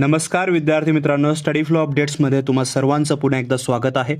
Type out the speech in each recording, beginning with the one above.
नमस्कार विद्यार्थी मित्रांनो, स्टडी फ्लो अपडेट्समध्ये तुम्हा सर्वांचं पुन्हा एकदा स्वागत आहे.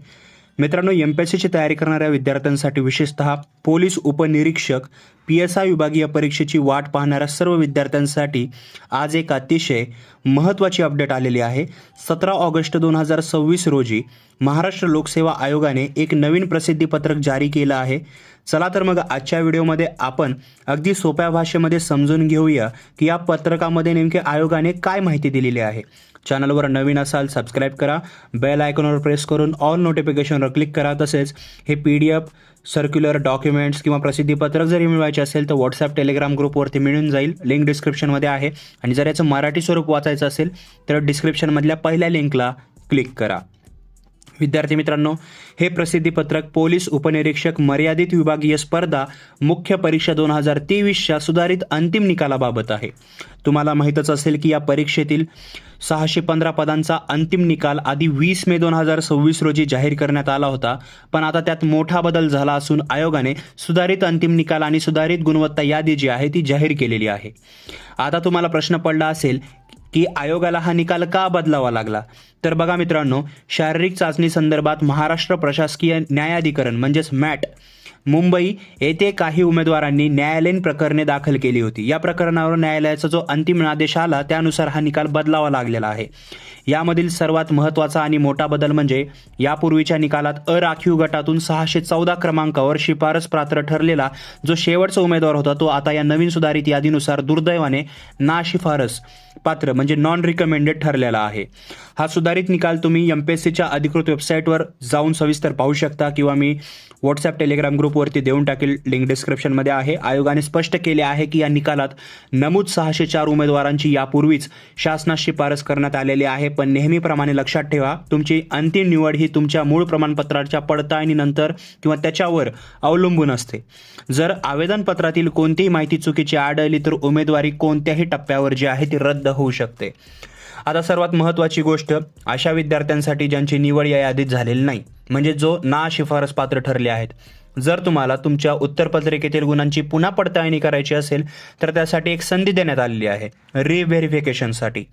मित्रांनो, एमपीएससीची तयारी करणाऱ्या विद्यार्थ्यांसाठी विशेषतः पोलीस उपनिरीक्षक PSI विभागीय परीक्षेची वाट पाहणाऱ्या सर्व विद्यार्थ्यांसाठी आज एक अतिशय महत्त्वाची अपडेट आलेली आहे. 17 ऑगस्ट 2026 रोजी महाराष्ट्र लोकसेवा आयोगाने एक नवीन प्रसिद्धीपत्रक जारी केलं आहे. चला तर मग आजच्या व्हिडिओमध्ये आपण अगदी सोप्या भाषेमध्ये समजून घेऊया की या पत्रकामध्ये नेमके आयोगाने काय माहिती दिलेली आहे. चॅनलवर नवीन असाल सबस्क्राईब करा, बेल आयकॉनवर प्रेस करून ऑल नोटिफिकेशनवर क्लिक करा. तसेच हे PDF सर्क्युलर डॉक्युमेंट्स किंवा प्रसिद्धीपत्रक जरी मिळवायचे असेल तर व्हॉट्सॲप टेलिग्राम ग्रुपवरती मिळून जाईल. लिंक डिस्क्रिप्शनमध्ये आहे. आणि जर याचं मराठी स्वरूप वाचायचं असेल तर डिस्क्रिप्शनमधल्या पहिल्या लिंकला क्लिक करा. विद्यार्थी मित्रांनो, हे प्रसिद्धीपत्रक पोलीस उपनिरीक्षक मर्यादित विभागीय स्पर्धा मुख्य परीक्षा 2023च्या सुधारित अंतिम निकालाबाबत आहे. तुम्हाला माहीतच असेल की या परीक्षेतील 615 पदांचा अंतिम निकाल आधी 20 मे 2026 रोजी जाहीर करण्यात आला होता. पण आता त्यात मोठा बदल झाला असून आयोगाने सुधारित अंतिम निकाल आणि सुधारित गुणवत्ता यादी जी आहे ती जाहीर केलेली आहे. आता तुम्हाला प्रश्न पडला असेल की आयोगाला हा निकाल का बदलावा लागला. तर बघा मित्रांनो, शारीरिक चाचणी संदर्भात महाराष्ट्र प्रशासकीय न्यायाधिकरण म्हणजेच मॅट मुंबई येथे काही उमेदवारांनी न्यायालयीन प्रकरणे दाखल केली होती. या प्रकरणावर न्यायालयाचा जो अंतिम आदेश आला त्यानुसार हा निकाल बदलावा लागलेला आहे. यामधील सर्वात महत्त्वाचा आणि मोठा बदल म्हणजे यापूर्वीच्या निकालात अराखीव गटातून 614 क्रमांकावर शिफारस पात्र ठरलेला जो शेवटचा उमेदवार होता तो आता या नवीन सुधारित यादीनुसार दुर्दैवाने नाशिफारस पात्र म्हणजे नॉन रिकमेंडेड ठरलेला आहे. हा सुधारित निकाल तुम्ही MPSCच्या अधिकृत वेबसाईटवर जाऊन सविस्तर पाहू शकता किंवा मी व्हॉट्सॲप टेलिग्राम ग्रुपवरती देऊन टाकेल. लिंक डिस्क्रिप्शनमध्ये आहे. आयोगाने स्पष्ट केले आहे की या निकालात नमूद 604 उमेदवारांची यापूर्वीच शासनास शिफारस करण्यात आलेली आहे. पण नेहमीप्रमाणे लक्षात ठेवा, तुमची अंतिम निवड ही तुमच्या मूळ प्रमाणपत्राच्या पडताळणीनंतर किंवा त्याच्यावर अवलंबून असते. जर आवेदनपत्रातील कोणतीही माहिती चुकीची आढळली तर उमेदवारी कोणत्याही टप्प्यावर जी आहे ती रद्द होऊ शकते. आता सर्वात महत्त्वाची गोष्ट अशा विद्यार्थ्यांसाठी ज्यांची निवड या यादीत झालेली नाही, म्हणजे जो ना शिफारस पात्र ठरले आहेत. जर तुम्हाला तुमच्या उत्तरपत्रिकेतील गुणांची पुन्हा पडताळणी करायची असेल तर त्यासाठी एक संधी देण्यात आलेली आहे रिव्हेरिफिकेशनसाठी.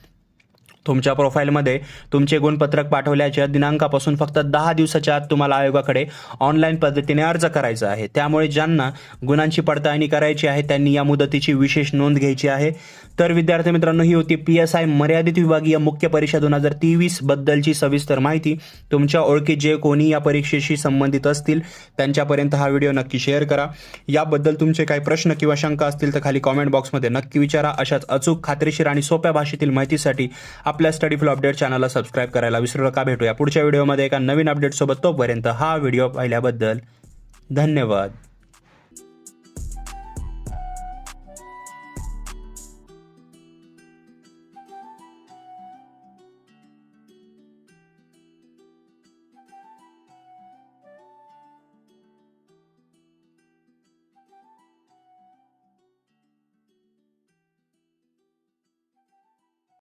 तुमच्या प्रोफाईलमध्ये तुमचे गुणपत्रक पाठवल्याच्या दिनांकापासून फक्त 10 दिवसाच्या आत तुम्हाला आयोगाकडे ऑनलाईन पद्धतीने अर्ज करायचा आहे. त्यामुळे ज्यांना गुणांची पडताळणी करायची आहे त्यांनी या मुदतीची विशेष नोंद घ्यायची आहे. तर विद्यार्थी मित्रांनो, ही होती PSI मर्यादित विभागीय मुख्य परीक्षा 2023 बद्दलची सविस्तर माहिती. तुमच्या ओळखी जे कोणी या परीक्षेशी संबंधित असतील त्यांच्यापर्यंत हा व्हिडिओ नक्की शेअर करा. याबद्दल तुमचे काही प्रश्न किंवा शंका असतील तर खाली कॉमेंट बॉक्समध्ये नक्की विचारा. अशाच अचूक, खात्रीशीर आणि सोप्या भाषेतील माहितीसाठी आपल्या स्टडी फ्लो अपडेट चॅनलला सबस्क्राईब करायला विसरू नका. भेटूया पुढच्या व्हिडिओमध्ये एका नवीन अपडेटसोबत. तोपर्यंत हा व्हिडिओ पाहिल्याबद्दल धन्यवाद.